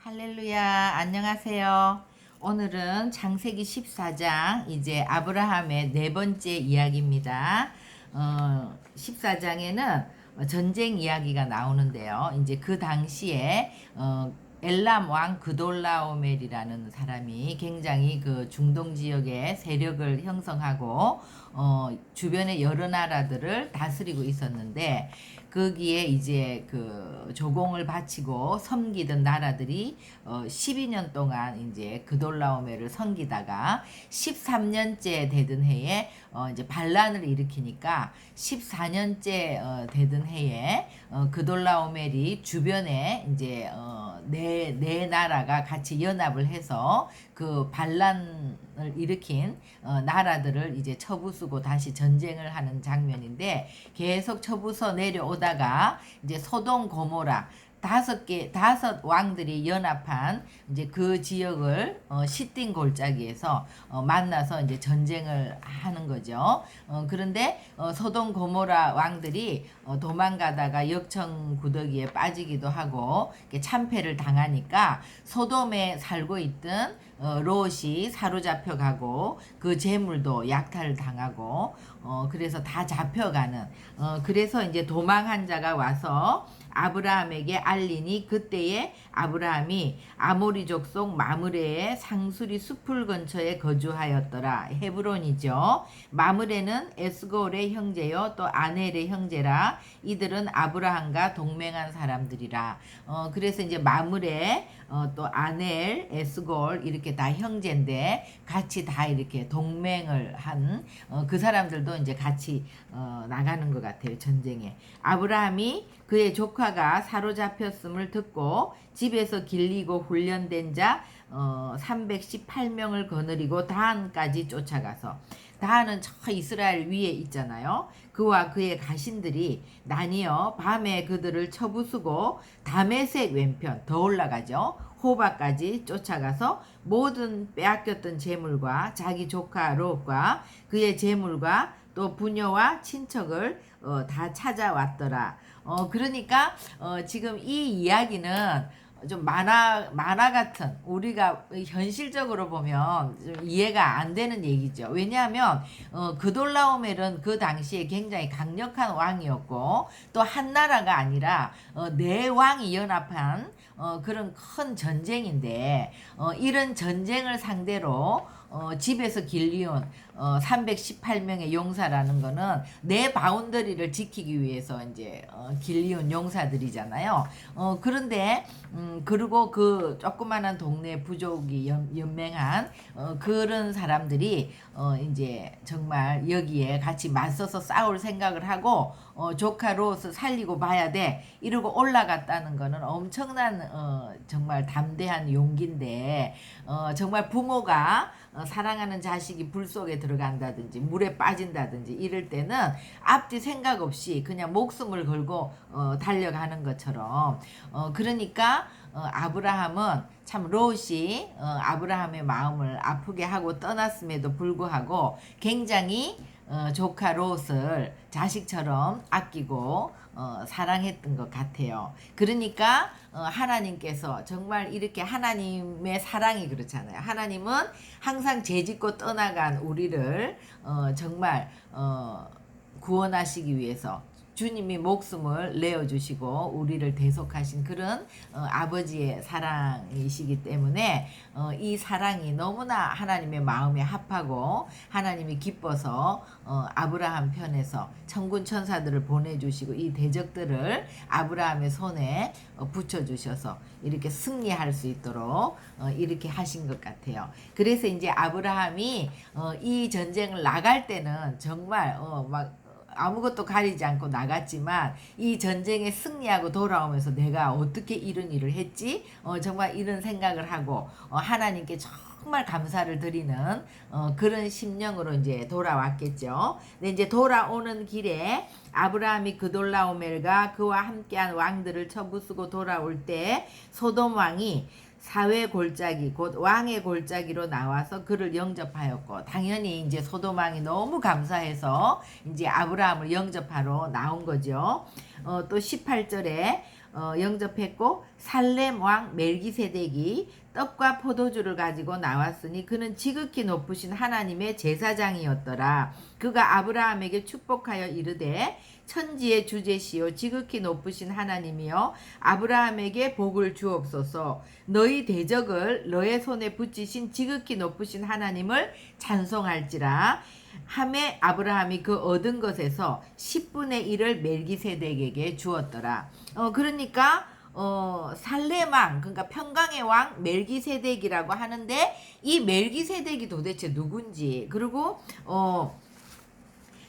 할렐루야, 안녕하세요. 오늘은 창세기 14장, 이제 아브라함의 네 번째 이야기입니다. 14장에는 전쟁 이야기가 나오는데요. 이제 그 당시에 엘람 왕 그돌라오멜이라는 사람이 굉장히 그 중동 지역에 세력을 형성하고 주변의 여러 나라들을 다스리고 있었는데, 거기에 이제 그 조공을 바치고 섬기던 나라들이 12년 동안 이제 그돌라오멜을 섬기다가 13년째 되던 해에 이제 반란을 일으키니까 14년째 되던 해에 그돌라오멜이 주변에 이제 네 나라가 같이 연합을 해서 그 반란을 일으킨 나라들을 이제 쳐부수고 다시 전쟁을 하는 장면인데, 계속 쳐부서 내려오다가 이제 소돔 고모라 다섯 왕들이 연합한 이제 그 지역을 시딘 골짜기에서 만나서 이제 전쟁을 하는 거죠. 그런데 소돔 고모라 왕들이 도망가다가 역청구더기에 빠지기도 하고 참패를 당하니까 소돔에 살고 있던 롯이 사로잡혀 가고 그 재물도 약탈을 당하고 그래서 다 잡혀가는, 그래서 이제 도망한 자가 와서 아브라함에게 알리니, 그때에 아브라함이 아모리 족속 마므레의 상수리 숲을 근처에 거주하였더라. 헤브론이죠. 마므레는 에스골의 형제요 또 아넬의 형제라. 이들은 아브라함과 동맹한 사람들이라. 그래서 이제 마므레 또 아넬, 에스골 이렇게 다 형제인데 같이 다 이렇게 동맹을 한 그 사람들도 이제 같이 나가는 것 같아요, 전쟁에. 아브라함이 그의 조카가 사로잡혔음을 듣고 집에서 길리고 훈련된 자 318명을 거느리고 다한까지 쫓아가서, 다한은 저 이스라엘 위에 있잖아요. 그와 그의 가신들이 나뉘어 밤에 그들을 쳐부수고 다메섹 왼편 더 올라가죠. 호바까지 쫓아가서 모든 빼앗겼던 재물과 자기 조카 롯과 그의 재물과 또 부녀와 친척을 다 찾아왔더라. 그러니까 지금 이 이야기는 좀 만화 같은, 우리가 현실적으로 보면 좀 이해가 안 되는 얘기죠. 왜냐하면 그돌라오멜은 그 당시에 굉장히 강력한 왕이었고, 또 한 나라가 아니라 네 왕이 연합한 그런 큰 전쟁인데, 이런 전쟁을 상대로 집에서 길리온 318명의 용사라는 거는 내 바운더리를 지키기 위해서 이제 길리온 용사들이잖아요. 그런데 그리고 그 조그마한 동네 부족이 연맹한 그런 사람들이 이제 정말 여기에 같이 맞서서 싸울 생각을 하고 조카 롯을 살리고 봐야 돼 이러고 올라갔다는 거는 엄청난 정말 담대한 용기인데, 정말 부모가 사랑하는 자식이 불 속에 들어간다든지 물에 빠진다든지 이럴 때는 앞뒤 생각 없이 그냥 목숨을 걸고 달려가는 것처럼, 그러니까 아브라함은 참 롯이 아브라함의 마음을 아프게 하고 떠났음에도 불구하고 굉장히 조카 롯을 자식처럼 아끼고 사랑했던 것 같아요. 그러니까 하나님께서 정말 이렇게, 하나님의 사랑이 그렇잖아요. 하나님은 항상 죄짓고 떠나간 우리를 정말 구원하시기 위해서 주님이 목숨을 내어주시고 우리를 대속하신 그런 아버지의 사랑이시기 때문에 이 사랑이 너무나 하나님의 마음에 합하고 하나님이 기뻐서 아브라함 편에서 천군 천사들을 보내주시고 이 대적들을 아브라함의 손에 붙여주셔서 이렇게 승리할 수 있도록 이렇게 하신 것 같아요. 그래서 이제 아브라함이 이 전쟁을 나갈 때는 정말 막 아무것도 가리지 않고 나갔지만, 이 전쟁에 승리하고 돌아오면서 내가 어떻게 이런 일을 했지? 정말 이런 생각을 하고 하나님께 정말 감사를 드리는 그런 심령으로 이제 돌아왔겠죠. 근데 이제 돌아오는 길에 아브라함이 그돌라오멜과 그와 함께한 왕들을 쳐부수고 돌아올 때 소돔 왕이 사회 골짜기 곧 왕의 골짜기로 나와서 그를 영접하였고, 당연히 이제 소돔 왕이 너무 감사해서 이제 아브라함을 영접하러 나온 거죠. 또 18절에 영접했고 살렘 왕 멜기세덱이 떡과 포도주를 가지고 나왔으니 그는 지극히 높으신 하나님의 제사장이었더라. 그가 아브라함에게 축복하여 이르되 천지의 주제시요 지극히 높으신 하나님이여 아브라함에게 복을 주옵소서. 너희 대적을 너의 손에 붙이신 지극히 높으신 하나님을 찬송할지라. 함에 아브라함이 그 얻은 것에서 10분의 1을 멜기세덱에게 주었더라. 그러니까 살렘 왕, 그러니까 평강의 왕 멜기세덱이라고 하는데 이 멜기세덱이 도대체 누군지, 그리고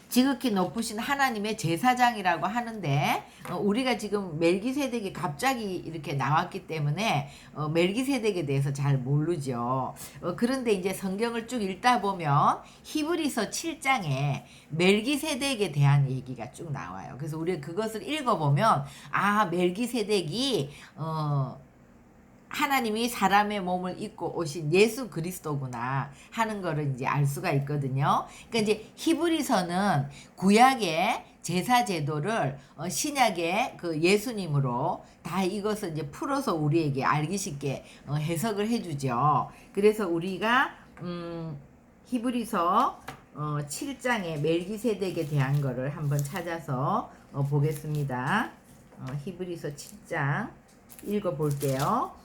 지극히 높으신 하나님의 제사장이라고 하는데 우리가 지금 멜기세덱이 갑자기 이렇게 나왔기 때문에 멜기세덱에 대해서 잘 모르죠. 그런데 이제 성경을 쭉 읽다 보면 히브리서 7장에 멜기세덱에 대한 얘기가 쭉 나와요. 그래서 우리가 그것을 읽어보면 멜기세덱이 하나님이 사람의 몸을 입고 오신 예수 그리스도구나 하는 거를 이제 알 수가 있거든요. 그러니까 이제 히브리서는 구약의 제사 제도를 신약의 그 예수님으로 다 이것을 이제 풀어서 우리에게 알기 쉽게 해석을 해주죠. 그래서 우리가 히브리서 7장의 멜기세덱에 대한 거를 한번 찾아서 보겠습니다. 히브리서 7장 읽어볼게요.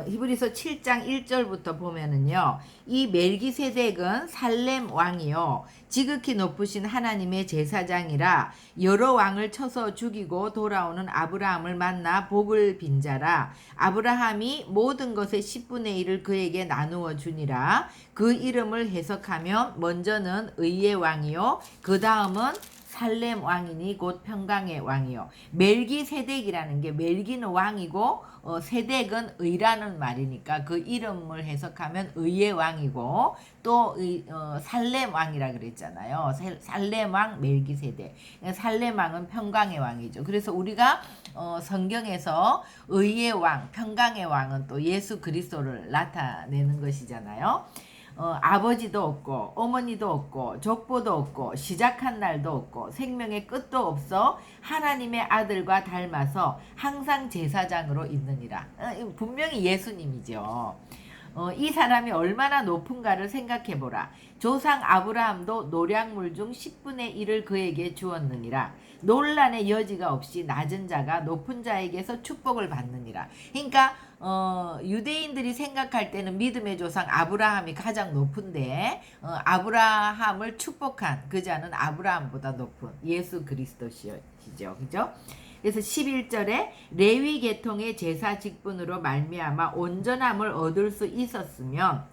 히브리서 7장 1절부터 보면은요, 이 멜기세덱은 살렘 왕이요 지극히 높으신 하나님의 제사장이라 여러 왕을 쳐서 죽이고 돌아오는 아브라함을 만나 복을 빈 자라. 아브라함이 모든 것의 10분의 1을 그에게 나누어 주니라. 그 이름을 해석하면 먼저는 의의 왕이요 그 다음은 살렘 왕이니 곧 평강의 왕이요. 멜기세덱이라는 게 멜기는 왕이고 세덱은 의라는 말이니까 그 이름을 해석하면 의의 왕이고 또 살렘 왕이라 그랬잖아요. 살렘 왕 멜기세덱. 살렘 왕은 평강의 왕이죠. 그래서 우리가 성경에서 의의 왕, 평강의 왕은 또 예수 그리스도를 나타내는 것이잖아요. 아버지도 없고 어머니도 없고 족보도 없고 시작한 날도 없고 생명의 끝도 없어 하나님의 아들과 닮아서 항상 제사장으로 있느니라. 분명히 예수님이죠. 이 사람이 얼마나 높은가를 생각해보라. 조상 아브라함도 노량물 중 10분의 1을 그에게 주었느니라. 논란의 여지가 없이 낮은 자가 높은 자에게서 축복을 받느니라. 그러니까 유대인들이 생각할 때는 믿음의 조상 아브라함이 가장 높은데 아브라함을 축복한 그 자는 아브라함보다 높은 예수 그리스도시죠. 그죠? 그래서 11절에 레위 계통의 제사 직분으로 말미암아 온전함을 얻을 수 있었으면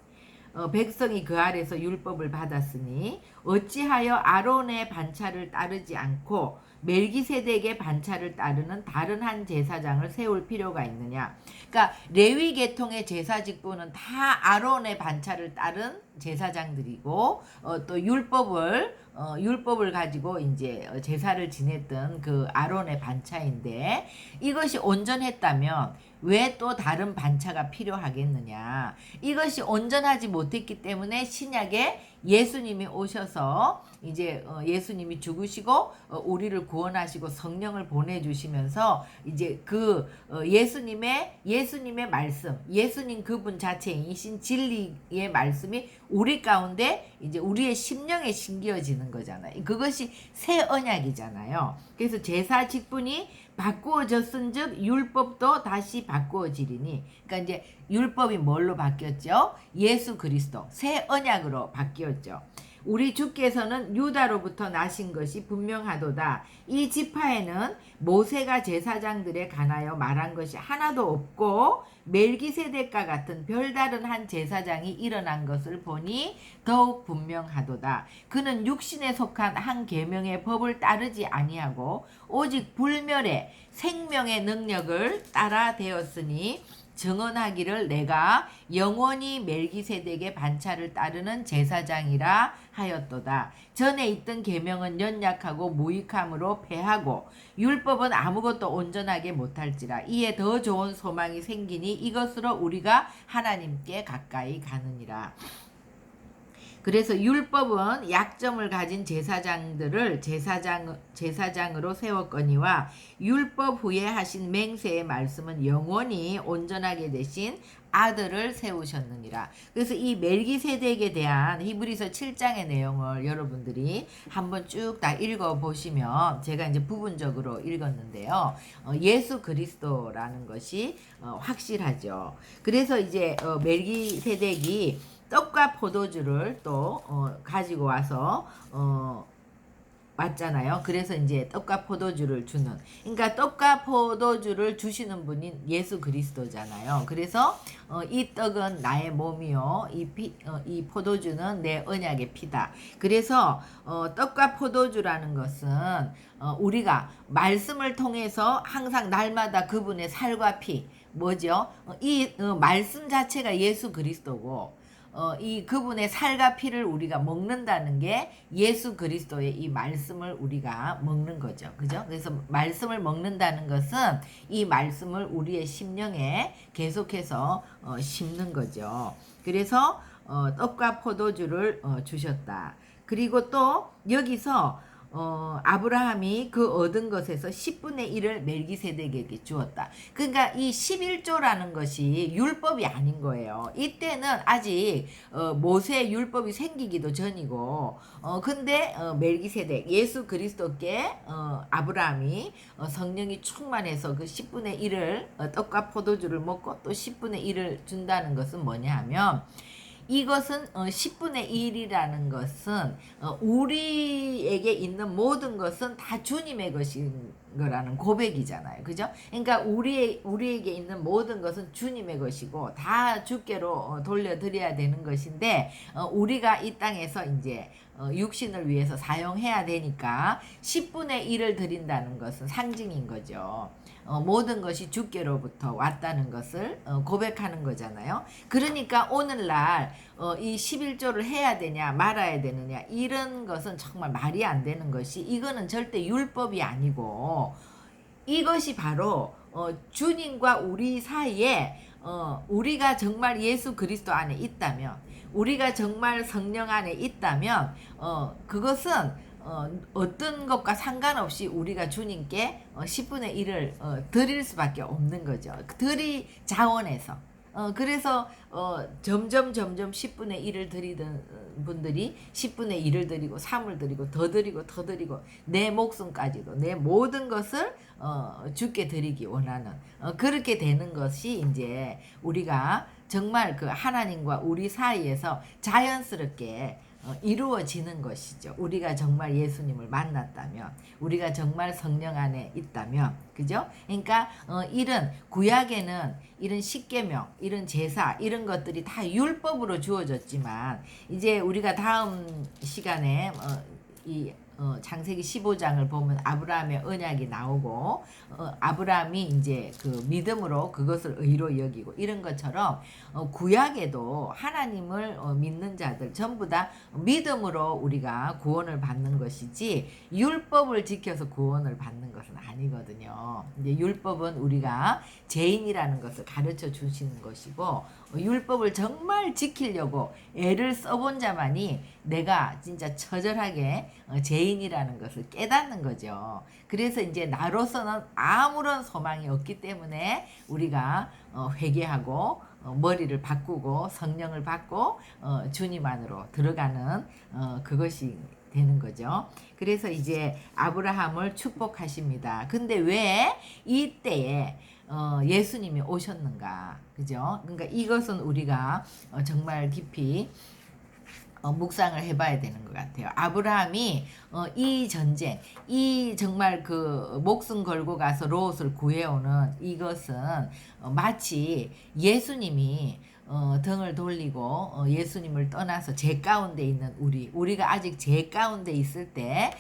백성이 그 아래서 율법을 받았으니 어찌하여 아론의 반차를 따르지 않고 멜기세덱의 반차를 따르는 다른 한 제사장을 세울 필요가 있느냐. 그러니까 레위 계통의 제사 직분은 다 아론의 반차를 따른 제사장들이고 또 율법을 가지고 이제 제사를 지냈던 그 아론의 반차인데 이것이 온전했다면 왜 또 다른 반차가 필요하겠느냐. 이것이 온전하지 못했기 때문에 신약에 예수님이 오셔서 이제 예수님이 죽으시고 우리를 구원하시고 성령을 보내주시면서 이제 그 예수님의 말씀, 예수님 그분 자체이신 진리의 말씀이 우리 가운데 이제 우리의 심령에 심겨지는 거잖아요. 그것이 새 언약이잖아요. 그래서 제사 직분이 바꾸어졌은즉 율법도 다시 바꾸어지리니. 그러니까 이제 율법이 뭘로 바뀌었죠? 예수 그리스도 새 언약으로 바뀌었죠. 우리 주께서는 유다로부터 나신 것이 분명하도다. 이 지파에는 모세가 제사장들에 관하여 말한 것이 하나도 없고 멜기세덱과 같은 별다른 한 제사장이 일어난 것을 보니 더욱 분명하도다. 그는 육신에 속한 한 계명의 법을 따르지 아니하고 오직 불멸의 생명의 능력을 따라 되었으니 증언하기를 내가 영원히 멜기세덱의 반차를 따르는 제사장이라 하였도다. 전에 있던 계명은 연약하고 무익함으로 패하고 율법은 아무것도 온전하게 못할지라. 이에 더 좋은 소망이 생기니 이것으로 우리가 하나님께 가까이 가느니라. 그래서 율법은 약점을 가진 제사장들을 제사장으로 세웠거니와 율법 후에 하신 맹세의 말씀은 영원히 온전하게 되신 아들을 세우셨느니라. 그래서 이 멜기세덱에 대한 히브리서 7장의 내용을 여러분들이 한번 쭉 다 읽어보시면, 제가 이제 부분적으로 읽었는데요. 예수 그리스도라는 것이 확실하죠. 그래서 이제 멜기세덱이 떡과 포도주를 또 가지고 와서 맞잖아요. 그래서 이제 떡과 포도주를 주는, 그러니까 떡과 포도주를 주시는 분인 예수 그리스도잖아요. 그래서 이 떡은 나의 몸이요, 이 포도주는 내 언약의 피다. 그래서 떡과 포도주라는 것은 우리가 말씀을 통해서 항상 날마다 그분의 살과 피, 뭐죠? 이 말씀 자체가 예수 그리스도고, 이 그분의 살과 피를 우리가 먹는다는 게 예수 그리스도의 이 말씀을 우리가 먹는 거죠. 그죠? 그래서 말씀을 먹는다는 것은 이 말씀을 우리의 심령에 계속해서 심는 거죠. 그래서 떡과 포도주를 주셨다. 그리고 또 여기서 아브라함이 그 얻은 것에서 10분의 1을 멜기세덱에게 주었다. 그러니까 이 11조라는 것이 율법이 아닌 거예요. 이때는 아직 모세 율법이 생기기도 전이고, 근데 멜기세덱 예수 그리스도께 아브라함이 성령이 충만해서 그 10분의 1을 떡과 포도주를 먹고 또 10분의 1을 준다는 것은 뭐냐 하면, 이것은 10분의 1이라는 것은 우리에게 있는 모든 것은 다 주님의 것인 거라는 고백이잖아요. 그죠? 그러니까 우리에게 있는 모든 것은 주님의 것이고 다 주께로 돌려드려야 되는 것인데, 우리가 이 땅에서 이제 육신을 위해서 사용해야 되니까 10분의 1을 드린다는 것은 상징인 거죠. 모든 것이 주께로부터 왔다는 것을 고백하는 거잖아요. 그러니까 오늘날 이 11조를 해야 되냐 말아야 되느냐, 이런 것은 정말 말이 안 되는 것이, 이거는 절대 율법이 아니고 이것이 바로 주님과 우리 사이에 우리가 정말 예수 그리스도 안에 있다면, 우리가 정말 성령 안에 있다면 그것은 어떤 것과 상관없이 우리가 주님께 10분의 1을 드릴 수밖에 없는 거죠. 드리 자원에서. 그래서 점점 10분의 1을 드리던 분들이 10분의 1을 드리고 3을 드리고 더 드리고 내 목숨까지도, 내 모든 것을 주께 드리기 원하는, 그렇게 되는 것이 이제 우리가 정말 그 하나님과 우리 사이에서 자연스럽게 이루어지는 것이죠. 우리가 정말 예수님을 만났다면, 우리가 정말 성령 안에 있다면, 그죠? 그러니까 이런 구약에는 이런 십계명, 이런 제사, 이런 것들이 다 율법으로 주어졌지만, 이제 우리가 다음 시간에 이 창세기 15장을 보면 아브라함의 언약이 나오고, 아브라함이 이제 그 믿음으로 그것을 의로 여기고, 이런 것처럼 구약에도 하나님을 믿는 자들 전부 다 믿음으로 우리가 구원을 받는 것이지, 율법을 지켜서 구원을 받는 것은 아니거든요. 이제 율법은 우리가 죄인이라는 것을 가르쳐 주시는 것이고, 율법을 정말 지키려고 애를 써본 자만이 내가 진짜 처절하게 죄인이라는 것을 깨닫는 거죠. 그래서 이제 나로서는 아무런 소망이 없기 때문에 우리가 회개하고 머리를 바꾸고 성령을 받고 주님 안으로 들어가는 그것이 되는 거죠. 그래서 이제 아브라함을 축복하십니다. 근데 왜 이때에 예수님이 오셨는가? 그죠? 그러니까 이것은 우리가 정말 깊이 묵상을 해봐야 되는 것 같아요. 아브라함이 이 전쟁, 이 정말 그 목숨 걸고 가서 롯을 구해오는 이것은 마치 예수님이 등을 돌리고 예수님을 떠나서 죄 가운데 있는 우리가 아직 죄 가운데 있을 때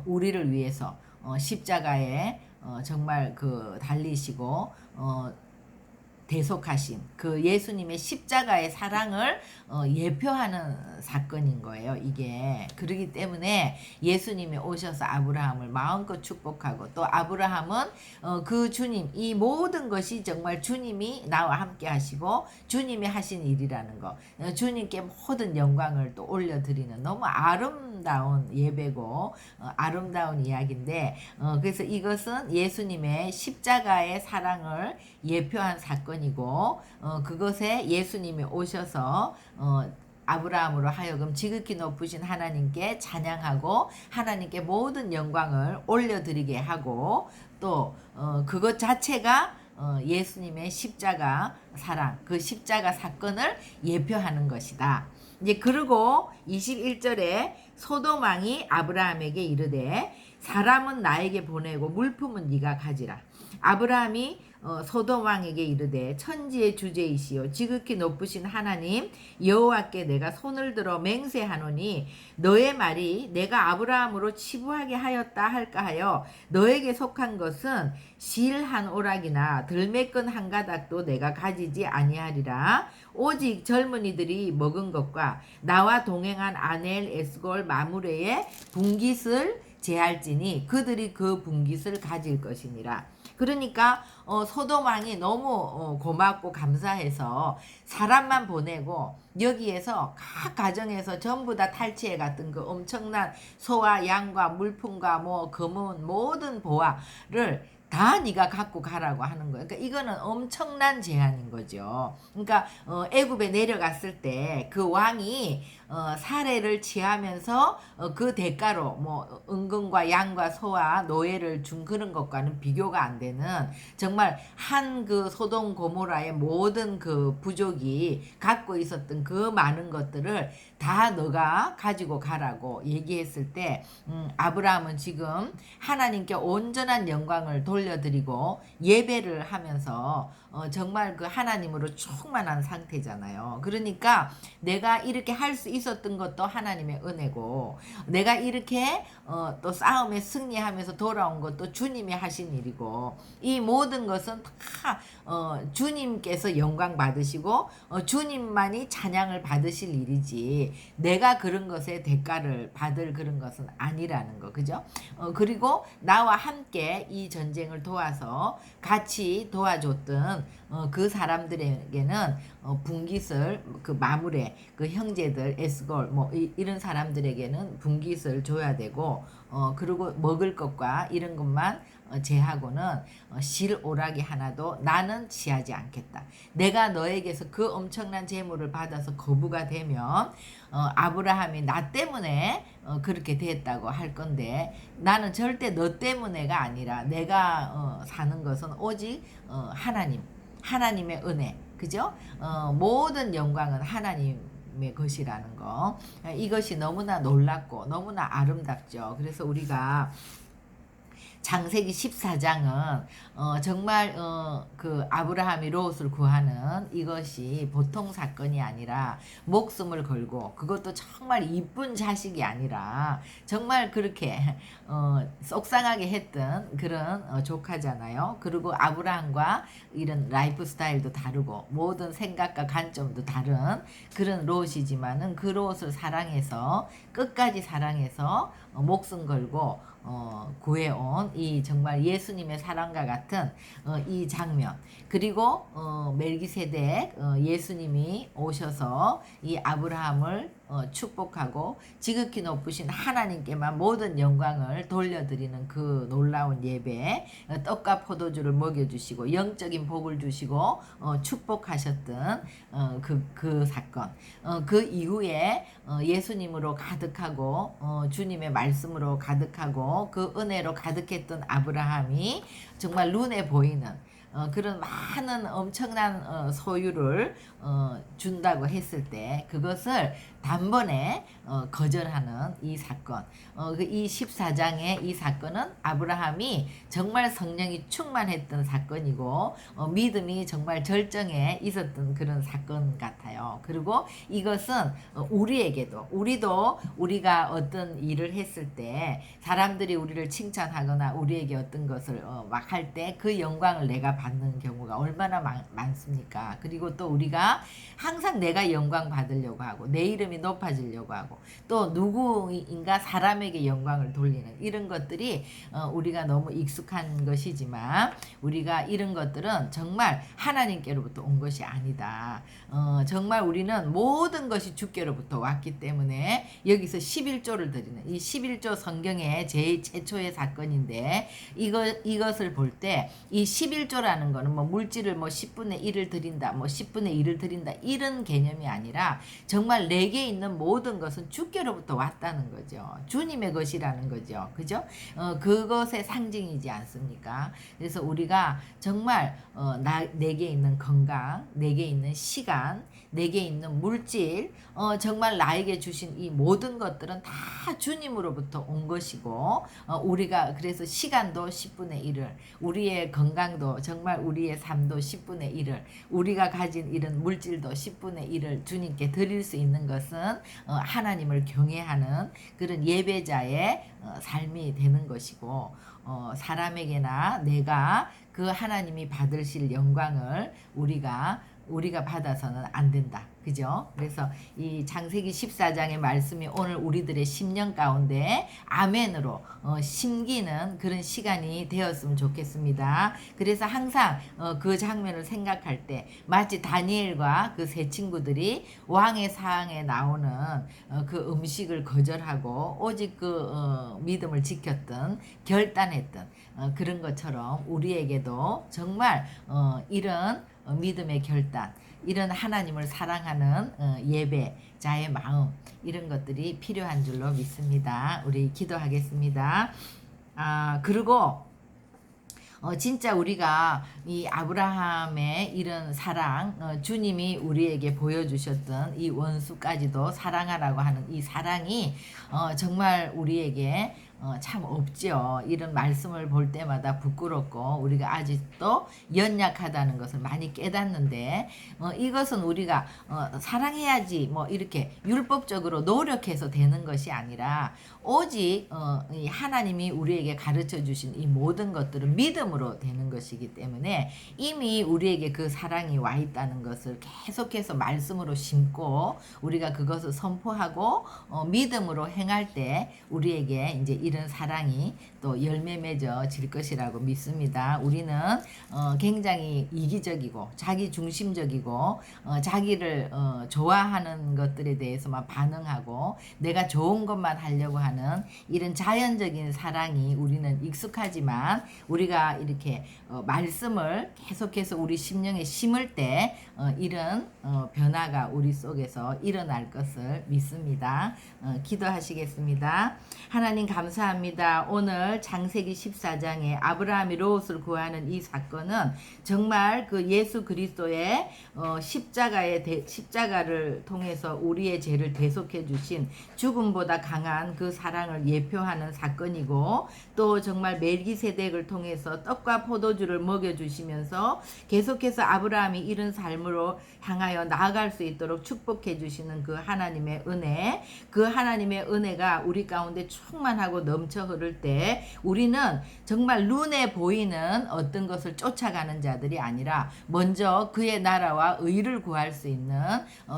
우리를 위해서 십자가에 정말 그 달리시고 대속하신 그 예수님의 십자가의 사랑을 예표하는 사건인 거예요. 이게 그러기 때문에 예수님이 오셔서 아브라함을 마음껏 축복하고 또 아브라함은 그 주님 이 모든 것이 정말 주님이 나와 함께 하시고 주님이 하신 일이라는 거 주님께 모든 영광을 또 올려드리는 너무 아름다운 예배고 아름다운 이야기인데 그래서 이것은 예수님의 십자가의 사랑을 예표한 사건이고 그것에 예수님이 오셔서 아브라함으로 하여금 지극히 높으신 하나님께 찬양하고 하나님께 모든 영광을 올려드리게 하고 또 그것 자체가 예수님의 십자가 사랑 그 십자가 사건을 예표하는 것이다. 이제 그리고 21절에 소돔 왕이 아브라함에게 이르되 사람은 나에게 보내고 물품은 네가 가지라. 아브라함이 소돔 왕에게 이르되 천지의 주제이시요 지극히 높으신 하나님 여호와께 내가 손을 들어 맹세하노니 너의 말이 내가 아브라함으로 치부하게 하였다 할까 하여 너에게 속한 것은 실 한 오락이나 들매끈 한 가닥도 내가 가지지 아니하리라. 오직 젊은이들이 먹은 것과 나와 동행한 아넬 에스골 마므레의 분깃을 제할지니 그들이 그 분깃을 가질 것이니라. 그러니까 소돔 왕이 너무 고맙고 감사해서 사람만 보내고 여기에서 각 가정에서 전부 다 탈취해 갔던 그 엄청난 소와 양과 물품과 뭐 금은 모든 보화를 다 네가 갖고 가라고 하는 거예요. 그러니까 이거는 엄청난 제한인 거죠. 그러니까 애굽에 내려갔을 때 그 왕이 사례를 취하면서 그 대가로 뭐 은금과 양과 소와 노예를 준 그런 것과는 비교가 안 되는 정말 한 그 소돔 고모라의 모든 그 부족이 갖고 있었던 그 많은 것들을 다 너가 가지고 가라고 얘기했을 때 아브라함은 지금 하나님께 온전한 영광을 돌려드리고 예배를 하면서 정말 그 하나님으로 충만한 상태잖아요. 그러니까 내가 이렇게 할 수 있었던 것도 하나님의 은혜고 내가 이렇게 또 싸움에 승리하면서 돌아온 것도 주님이 하신 일이고 이 모든 것은 다 주님께서 영광 받으시고 주님만이 찬양을 받으실 일이지 내가 그런 것에 대가를 받을 그런 것은 아니라는 거 그죠? 그리고 나와 함께 이 전쟁을 도와서 같이 도와줬던 그 사람들에게는 분깃을 그 마무레 그 형제들 에스골 뭐 이런 사람들에게는 분깃을 줘야 되고 그리고 먹을 것과 이런 것만 제하고는 실 오락이 하나도 나는 취하지 않겠다. 내가 너에게서 그 엄청난 재물을 받아서 거부가 되면 아브라함이 나 때문에 그렇게 됐다고 할 건데 나는 절대 너 때문에가 아니라 내가 사는 것은 오직 하나님의 은혜 그죠? 모든 영광은 하나님의 것이라는 거 이것이 너무나 놀랍고 너무나 아름답죠. 그래서 우리가 창세기 14장은 정말 그 아브라함이 롯을 구하는 이것이 보통 사건이 아니라 목숨을 걸고 그것도 정말 이쁜 자식이 아니라 정말 그렇게 속상하게 했던 그런 조카잖아요. 그리고 아브라함과 이런 라이프 스타일도 다르고 모든 생각과 관점도 다른 그런 롯이지만은 그 롯을 사랑해서 끝까지 사랑해서 목숨 걸고 구해온 이 정말 예수님의 사랑과 같은 이 장면 그리고 멜기세덱 예수님이 오셔서 이 아브라함을 축복하고 지극히 높으신 하나님께만 모든 영광을 돌려드리는 그 놀라운 예배 떡과 포도주를 먹여주시고 영적인 복을 주시고 축복하셨던 그 사건 그 이후에 예수님으로 가득하고 주님의 말씀으로 가득하고 그 은혜로 가득했던 아브라함이 정말 눈에 보이는 그런 많은 엄청난 소유를 준다고 했을 때 그것을 단번에 거절하는 이 사건 이 14장의 이 사건은 아브라함이 정말 성령이 충만했던 사건이고 믿음이 정말 절정에 있었던 그런 사건 같아요. 그리고 이것은 우리도 우리가 어떤 일을 했을 때 사람들이 우리를 칭찬하거나 우리에게 어떤 것을 막 할 때 그 영광을 내가 받는 경우가 얼마나 많습니까? 그리고 또 우리가 항상 내가 영광 받으려고 하고 내 이름이 높아지려고 하고 또 누구인가 사람에게 영광을 돌리는 이런 것들이 우리가 너무 익숙한 것이지만 우리가 이런 것들은 정말 하나님께로부터 온 것이 아니다. 정말 우리는 모든 것이 주께로부터 왔기 때문에 여기서 11조를 드리는 이 11조 성경의 제일 최초의 사건인데 이것을 볼 때 이 11조라는 거는 뭐 물질을 뭐 10분의 1을 드린다 뭐 10분의 1을 드린다 이런 개념이 아니라 정말 내게 있는 모든 것은 주께로부터 왔다는 거죠. 주님의 것이라는 거죠. 그죠? 그것의 상징이지 않습니까? 그래서 우리가 정말 내게 있는 건강, 내게 있는 시간, 내게 있는 물질, 정말 나에게 주신 이 모든 것들은 다 주님으로부터 온 것이고 우리가 그래서 시간도 10분의 1을 우리의 건강도 정말 우리의 삶도 10분의 1을 우리가 가진 이런 물질도 10분의 1을 주님께 드릴 수 있는 것은 하나님을 경외하는 그런 예배자의 삶이 되는 것이고 사람에게나 내가 그 하나님이 받으실 영광을 우리가 받아서는 안 된다. 그죠? 그래서 이 창세기 14장의 말씀이 오늘 우리들의 심령 가운데 아멘으로 심기는 그런 시간이 되었으면 좋겠습니다. 그래서 항상 그 장면을 생각할 때 마치 다니엘과 그 세 친구들이 왕의 사항에 나오는 그 음식을 거절하고 오직 그 믿음을 지켰던 결단했던 그런 것처럼 우리에게도 정말 이런 믿음의 결단 이런 하나님을 사랑하는 예배자의 마음 이런 것들이 필요한 줄로 믿습니다. 우리 기도하겠습니다. 그리고 진짜 우리가 이 아브라함의 이런 사랑 주님이 우리에게 보여주셨던 이 원수까지도 사랑하라고 하는 이 사랑이 정말 우리에게 참 없죠. 이런 말씀을 볼 때마다 부끄럽고 우리가 아직도 연약하다는 것을 많이 깨닫는데 이것은 우리가 사랑해야지 뭐 이렇게 율법적으로 노력해서 되는 것이 아니라 오직 이 하나님이 우리에게 가르쳐 주신 이 모든 것들은 믿음으로 되는 것이기 때문에 이미 우리에게 그 사랑이 와 있다는 것을 계속해서 말씀으로 심고 우리가 그것을 선포하고 믿음으로 행할 때 우리에게 이제 이런 사랑이 또 열매 맺어질 것이라고 믿습니다. 우리는 굉장히 이기적이고 자기 중심적이고 자기를 좋아하는 것들에 대해서만 반응하고 내가 좋은 것만 하려고 하는 이런 자연적인 사랑이 우리는 익숙하지만 우리가 이렇게 말씀을 계속해서 우리 심령에 심을 때 이런 변화가 우리 속에서 일어날 것을 믿습니다. 기도하시겠습니다. 하나님 감사합니다. 오늘 창세기 14장에 아브라함이 롯을 구하는 이 사건은 정말 그 예수 그리스도의 십자가를 통해서 우리의 죄를 대속해 주신 죽음보다 강한 그 사랑을 예표하는 사건이고 또 정말 멜기세덱을 통해서 떡과 포도주를 먹여주시면서 계속해서 아브라함이 이런 삶으로 향하여 나아갈 수 있도록 축복해 주시는 그 하나님의 은혜, 그 하나님의 은혜가 우리 가운데 충만하고 넘쳐 흐를 때 우리는 정말 눈에 보이는 어떤 것을 쫓아가는 자들이 아니라 먼저 그의 나라와 의를 구할 수 있는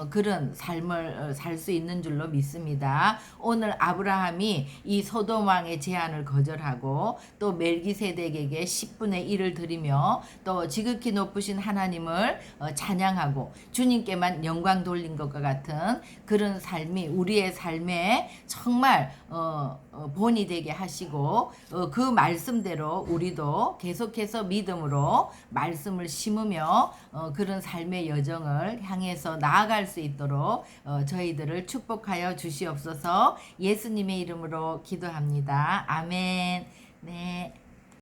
그런 삶을 살 수 있는 줄로 믿습니다. 오늘 아브라함이 이 소돔 왕의 제안을 거절하고 또 멜기세덱에게 10분의 1을 드리며 또 지극히 높으신 하나님을 찬양하고 주님께만 영광 돌린 것과 같은 그런 삶이 우리의 삶에 정말 본이 되게 하시고 그 말씀대로 우리도 계속해서 믿음으로 말씀을 심으며 그런 삶의 여정을 향해서 나아갈 수 있도록 저희들을 축복하여 주시옵소서. 예수님의 이름으로 기도합니다. 아멘. 네.